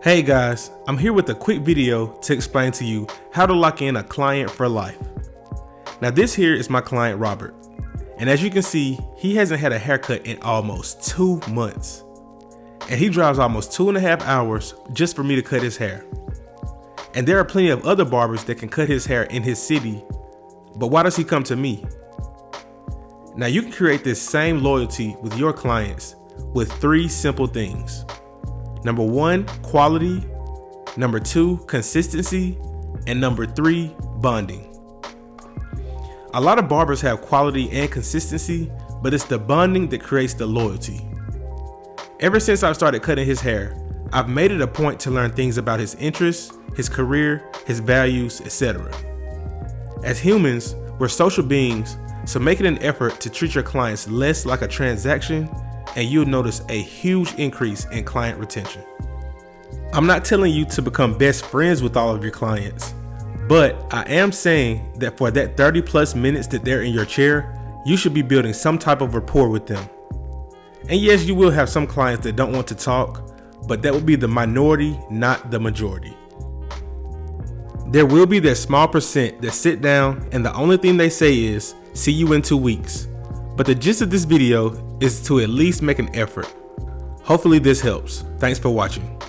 Hey guys, I'm here with a quick video to explain to you how to lock in a client for life. Now this here is my client Robert, and as you can see, he hasn't had a haircut in almost 2 months. And he drives almost 2.5 hours just for me to cut his hair. And there are plenty of other barbers that can cut his hair in his city, but why does he come to me? Now you can create this same loyalty with your clients with 3 simple things. Number 1, quality. Number 2, consistency. And number 3, bonding. A lot of barbers have quality and consistency, but it's the bonding that creates the loyalty. Ever since I started cutting his hair, I've made it a point to learn things about his interests, his career, his values, etc. As humans, we're social beings, so make it an effort to treat your clients less like a transaction, and you'll notice a huge increase in client retention. I'm not telling you to become best friends with all of your clients, but I am saying that for that 30+ minutes that they're in your chair, you should be building some type of rapport with them. And yes, you will have some clients that don't want to talk, but that will be the minority, not the majority. There will be that small percent that sit down and the only thing they say is, "See you in 2 weeks." But the gist of this video is to at least make an effort. Hopefully this helps. Thanks for watching.